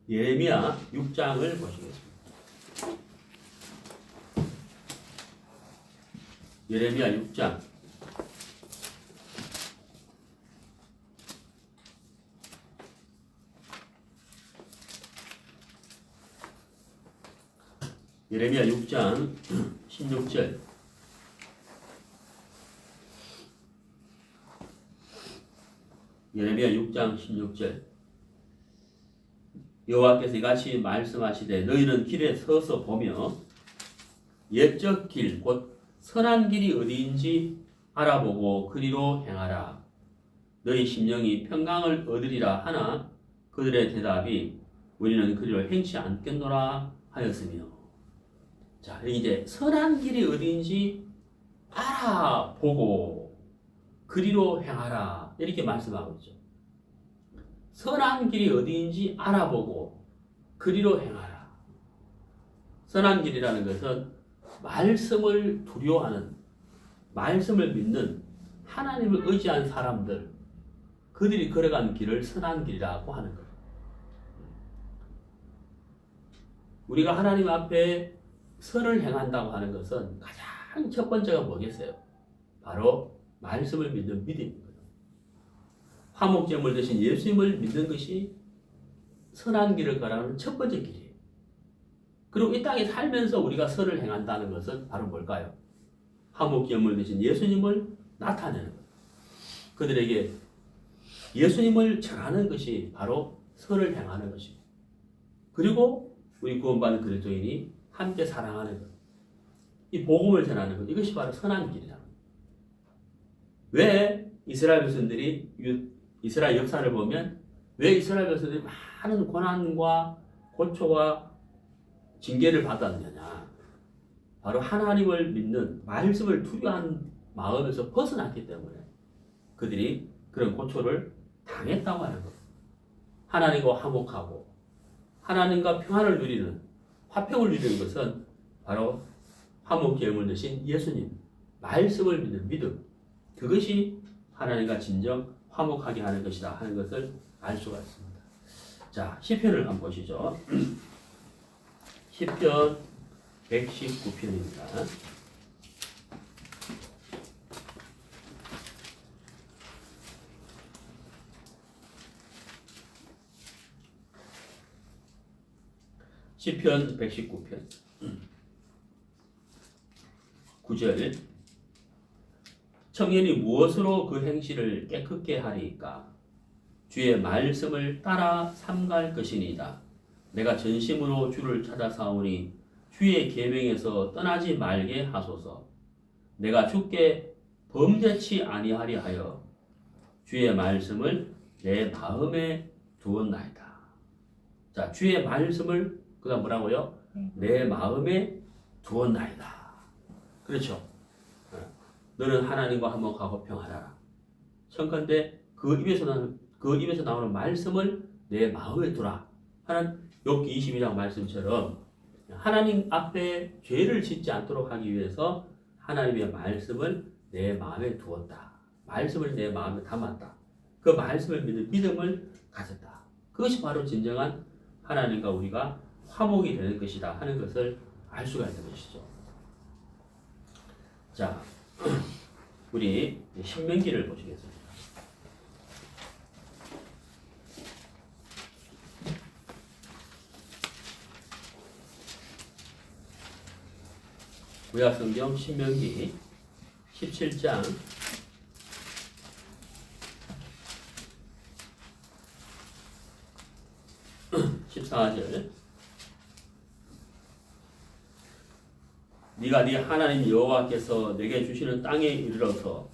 예레미야 6장을 보시겠습니다. 예레미야 6장 예레미야 6장 16절. 예레미야 6장 16절. 여호와께서 이같이 말씀하시되 너희는 길에 서서 보며 옛적 길 곧 선한 길이 어디인지 알아보고 그리로 행하라. 너희 심령이 평강을 얻으리라 하나 그들의 대답이 우리는 그리로 행치 않겠노라 하였으며. 자, 여기 이제 선한 길이 어디인지 알아보고 그리로 행하라 이렇게 말씀하고 있죠. 선한 길이 어디인지 알아보고 그리로 행하라. 선한 길이라는 것은 말씀을 두려워하는, 말씀을 믿는 하나님을 의지한 사람들, 그들이 걸어간 길을 선한 길이라고 하는 거예요. 우리가 하나님 앞에 선을 행한다고 하는 것은 가장 첫 번째가 뭐겠어요? 바로 말씀을 믿는 믿음입니다. 화목제물 대신 예수님을 믿는 것이 선한 길을 걸어가는 첫 번째 길이에요. 그리고 이 땅에 살면서 우리가 선을 행한다는 것은 바로 뭘까요? 화목제물 대신 예수님을 나타내는 것. 그들에게 예수님을 전하는 것이 바로 선을 행하는 것이고, 그리고 우리 구원받은 그리스도인이 함께 사랑하는 것. 이 복음을 전하는 것. 이것이 바로 선한 길이다. 왜 이스라엘 백성들이 이스라엘 역사를 보면 왜 이스라엘 백성들이 많은 고난과 고초와 징계를 받았느냐? 바로 하나님을 믿는 말씀을 두려워하는 마음에서 벗어났기 때문에 그들이 그런 고초를 당했다고 하는 것. 하나님과 화목하고 하나님과 평안을 누리는 화평을 누리는 것은 바로 화목제물을 드신 예수님 말씀을 믿는 믿음. 그것이 하나님과 진정 화목하게 하는 것이다 하는 것을 알 수가 있습니다. 자, 시편을 한번 보시죠. 시편 119편입니다. 시편 119편 9절 청년이 무엇으로 그 행실을 깨끗게 하리이까? 주의 말씀을 따라 삼갈 것이니이다. 내가 전심으로 주를 찾아 사오니 주의 계명에서 떠나지 말게 하소서. 내가 주께 범죄치 아니하려 하여 주의 말씀을 내 마음에 두었나이다. 자, 주의 말씀을 그다음 뭐라고요? 내 마음에 두었나이다. 그렇죠? 너는 하나님과 화목하고 평안하라. 청컨대 그 입에서 나오는 말씀을 내 마음에 두라 하는 욥기 22장 말씀처럼 하나님 앞에 죄를 짓지 않도록 하기 위해서 하나님의 말씀을 내 마음에 두었다. 말씀을 내 마음에 담았다. 그 말씀을 믿는 믿음을 가졌다. 그것이 바로 진정한 하나님과 우리가 화목이 되는 것이다 하는 것을 알 수가 있는 것이죠. 자, 우리 신명기를 보시겠습니다. 구약성경 신명기 17장 14절 네가 네 하나님 여호와께서 내게 주시는 땅에 이르러서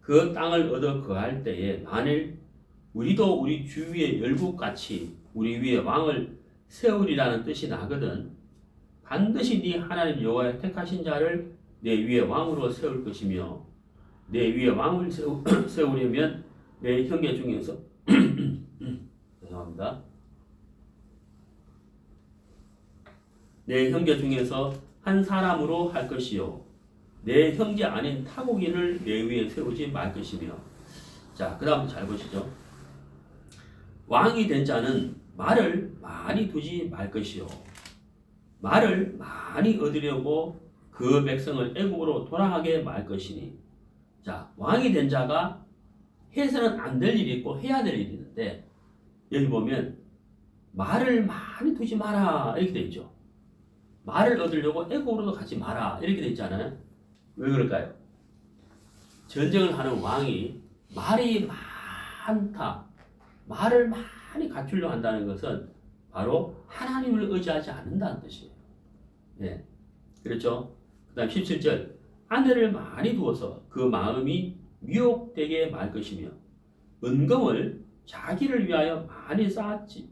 그 땅을 얻어 거할 때에 만일 우리도 우리 주위의 열국같이 우리 위에 왕을 세우리라는 뜻이 나거든 반드시 네 하나님 여호와의 택하신 자를 내 위에 왕으로 세울 것이며 내 위에 왕을 세우려면 내 형제 중에서 죄송합니다. 내 형제 중에서 한 사람으로 할 것이요 내 형제 아닌 타국인을 내 위에 세우지 말 것이며. 자, 그 다음 잘 보시죠. 왕이 된 자는 말을 많이 두지 말 것이요 말을 많이 얻으려고 그 백성을 애국으로 돌아가게 말 것이니. 자, 왕이 된 자가 해서는 안 될 일이 있고 해야 될 일이 있는데 여기 보면 말을 많이 두지 마라 이렇게 돼 있죠. 말을 얻으려고 애국으로도 가지 마라 이렇게 돼 있잖아요. 왜 그럴까요? 전쟁을 하는 왕이 말이 많다, 말을 많이 갖추려 한다는 것은 바로 하나님을 의지하지 않는다는 뜻이에요. 네, 그렇죠? 그 다음 17절 아내를 많이 두어서 그 마음이 미혹되게 말 것이며 은금을 자기를 위하여 많이 쌓지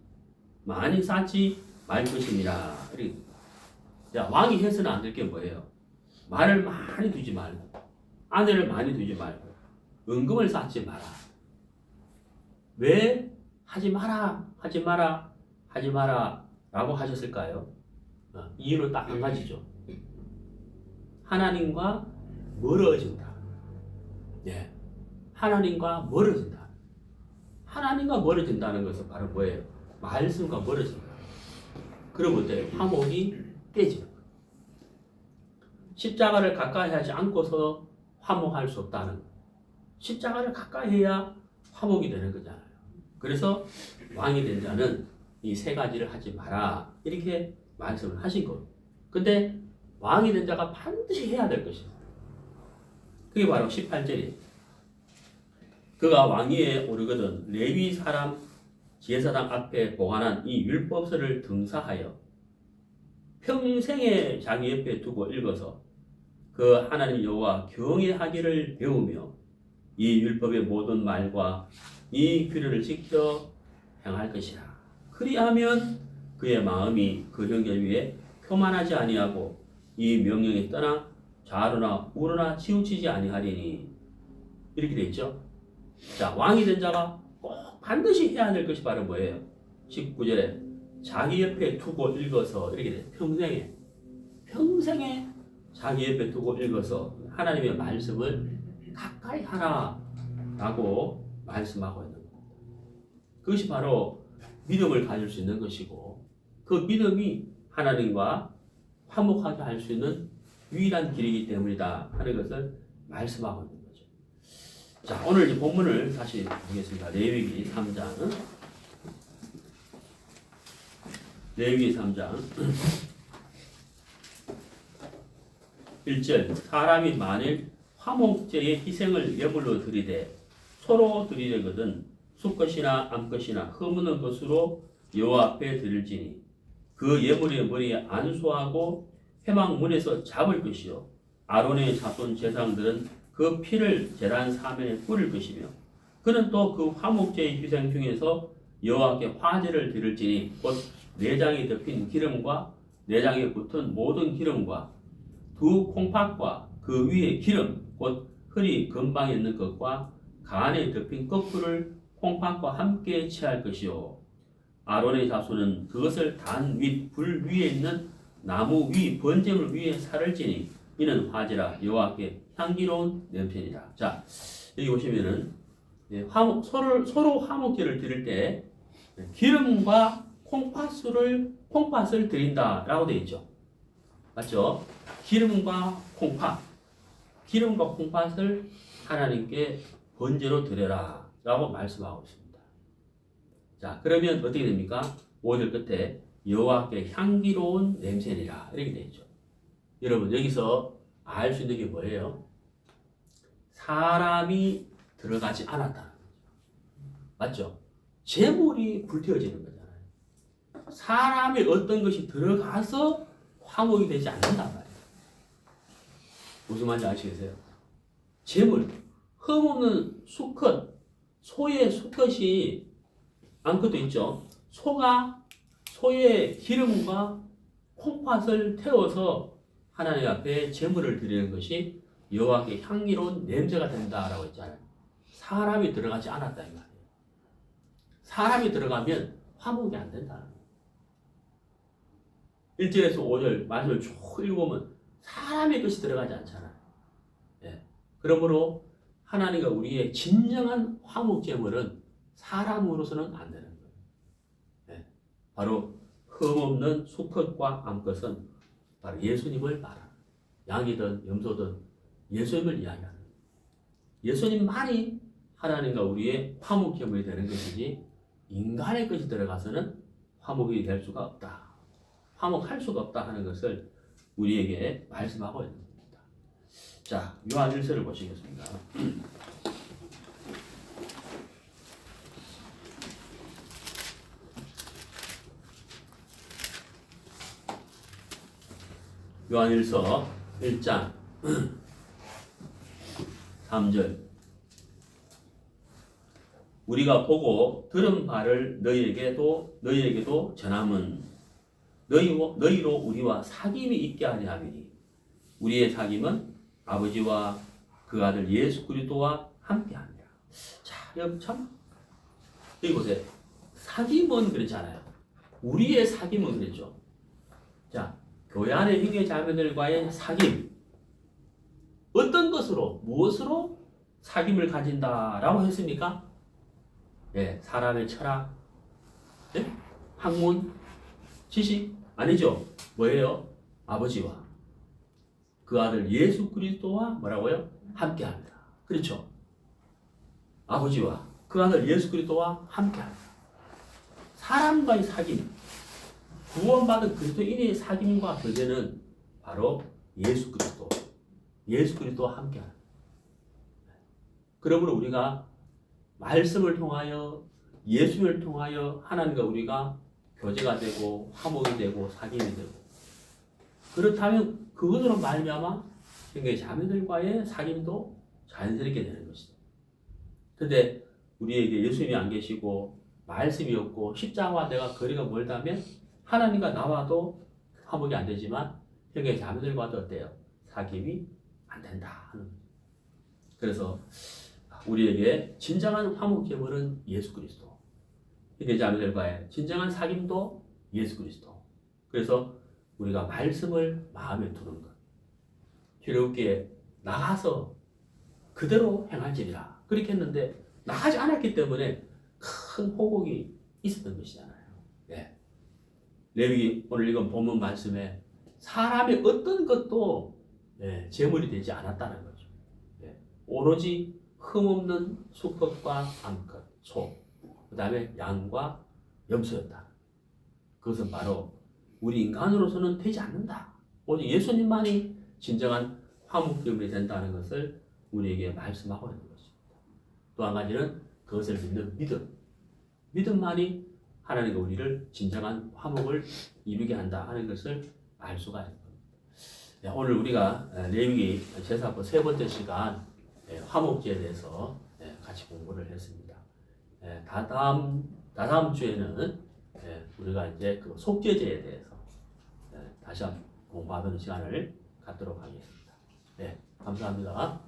말 것입니다. 자, 왕이 해서는 안 될 게 뭐예요? 말을 많이 두지 말고 아내를 많이 두지 말고 은금을 쌓지 마라. 왜 하지 마라 라고 하셨을까요? 이유는 딱 한 가지죠. 하나님과 멀어진다. 예, 하나님과 멀어진다. 하나님과 멀어진다는 것은 바로 뭐예요? 말씀과 멀어진다. 그러면 어때요? 화목이 깨지는 거예요. 십자가를 가까이 하지 않고서 화목할 수 없다는 거예요. 십자가를 가까이 해야 화목이 되는 거잖아요. 그래서 왕이 된 자는 이 세 가지를 하지 마라 이렇게 말씀을 하신 거예요. 근데 왕이 된 자가 반드시 해야 될 것이에요. 그게 바로 18절이에요. 그가 왕위에 오르거든 레위 사람 제사장 앞에 보관한 이 율법서를 등사하여 평생에 자기 옆에 두고 읽어서 그 하나님 여호와 경외하기를 배우며 이 율법의 모든 말과 이 규례를 지켜 행할 것이라. 그리하면 그의 마음이 그 형제 위에 교만하지 아니하고 이 명령에 떠나 좌로나 우로나 치우치지 아니하리니. 이렇게 돼 있죠. 자, 왕이 된 자가 꼭 반드시 해야 될 것이 바로 뭐예요? 19절에 자기 옆에 두고 읽어서 이렇게 돼. 평생에 자기 옆에 두고 읽어서 하나님의 말씀을 가까이 하라라고 말씀하고 있는 겁니다. 그것이 바로 믿음을 가질 수 있는 것이고, 그 믿음이 하나님과 화목하게 할 수 있는 유일한 길이기 때문이다 하는 것을 말씀하고 있는 거죠. 자, 오늘 이 본문을 다시 보겠습니다. 레위기 3장. 레위기 3장 1절. 사람이 만일 화목제의 희생을 예물로 드리되 서로 드리려거든 수컷이나 암컷이나 허무는 것으로 여호와 앞에 드릴지니 그 예물의 머리에 안수하고 회막문에서 잡을 것이요 아론의 자손 제사장들은 그 피를 제단 사면에 뿌릴 것이며 그는 또 그 화목제의 희생 중에서 여호와께 화제를 드릴지니 곧 내장이 덮인 기름과 내장에 붙은 모든 기름과 두 콩팥과 그 위에 기름 곧 흙이 금방에 있는 것과 간에 덮인 거풀을 콩팥과 함께 취할 것이요 아론의 자손은 그것을 단 윗 불 위에 있는 나무 위 번제물 위에 살을 지니 이는 화제라 여호와께 향기로운 냄새니라. 자, 여기 보시면은 서로 화목제를 드릴 때 기름과 콩팥을 드린다라고 되어 있죠. 맞죠? 기름과 콩팥을 하나님께 번제로 드려라라고 말씀하고 있습니다. 자, 그러면 어떻게 됩니까? 5절 끝에 여호와께 향기로운 냄새니라 이렇게 되어 있죠. 여러분 여기서 알 수 있는 게 뭐예요? 사람이 들어가지 않았다는 거죠. 맞죠? 제물이 불태워지는 거잖아요. 사람의 어떤 것이 들어가서 화목이 되지 않는단 말이에요. 무슨 말인지 아시겠어요? 제물, 흠없는 수컷, 소의 수컷이 암컷도 있죠. 소의 기름과 콩팥을 태워서 하나님 앞에 제물을 드리는 것이 여호와께 향기로운 냄새가 된다라고 했잖아요. 사람이 들어가지 않았다 이 말이에요. 사람이 들어가면 화목이 안 된다는 거예요. 1절에서 5절 말씀을 쭉 읽으면 사람의 것이 들어가지 않잖아요. 예. 그러므로 하나님과 우리의 진정한 화목제물은 사람으로서는 안 되는 거예요. 예. 바로 흠없는 수컷과 암컷은 바로 예수님을 말하는 양이든 염소든 예수님을 이야기하는 거예요. 예수님만이 하나님과 우리의 화목제물이 되는 것이지 인간의 것이 들어가서는 화목이 될 수가 없다. 화목할 수가 없다 하는 것을 우리에게 말씀하고 있는 겁니다. 자, 요한 1서를 보시겠습니다. 요한 1서 1장 3절. 우리가 보고 들은 바를 너희에게도 전함은 너희로 우리와 사귐이 있게 하려 함이니 우리의 사귐은 아버지와 그 아들 예수 그리스도와 함께 합니다. 자, 여러분 참 여기 보세요. 사귐은 그렇잖아요. 우리의 사귐은 그랬죠. 자, 교회 안의 형제 자매들과의 사귐, 어떤 것으로 무엇으로 사귐을 가진다라고 했습니까? 예, 사람의 철학, 예? 학문, 지식 아니죠. 뭐예요? 아버지와 그 아들 예수 그리스도와 뭐라고요? 함께합니다. 그렇죠? 아버지와 그 아들 예수 그리스도와 함께합니다. 사람과의 사귐, 구원받은 그리스도인의 사귐과 교제는 바로 예수 그리스도와 함께하는. 그러므로 우리가 말씀을 통하여 예수를 통하여 하나님과 우리가 교제가 되고 화목이 되고 사귐이 되고, 그렇다면 그것으로 말미암아 형제 자매들과의 사귐도 자연스럽게 되는 것이다. 그런데 우리에게 예수님이 안 계시고 말씀이 없고 십자가와 내가 거리가 멀다면 하나님과 나와도 화목이 안 되지만 형의 자매들과도 어때요? 사귐이 안 된다 하는 거죠. 그래서 우리에게 진정한 화목 제물은 예수 그리스도. 형의 자매들과의 진정한 사귐도 예수 그리스도. 그래서 우리가 말씀을 마음에 두는 것. 주님께 나가서 그대로 행할지니라. 그렇게 했는데 나가지 않았기 때문에 큰 호국이 있었던 것이잖아요. 네. 레위기 오늘 읽은 본문 말씀에 사람의 어떤 것도 제물이 되지 않았다는 거죠. 오로지 흠없는 수컷과 암컷, 소, 그 다음에 양과 염소였다. 그것은 바로 우리 인간으로서는 되지 않는다. 오직 예수님만이 진정한 화목제물이 된다는 것을 우리에게 말씀하고 있는 것입니다. 또 한 가지는 그것을 믿는 믿음. 믿음만이 하나님과 우리를 진정한 화목을 이루게 한다 하는 것을 알 수가 있는 겁니다. 오늘 우리가 레위기 제사법 세 번째 시간 화목제에 대해서 같이 공부를 했습니다. 다다음 주에는 우리가 이제 그 속죄제에 대해서 다시 한번 공부하는 시간을 갖도록 하겠습니다. 감사합니다.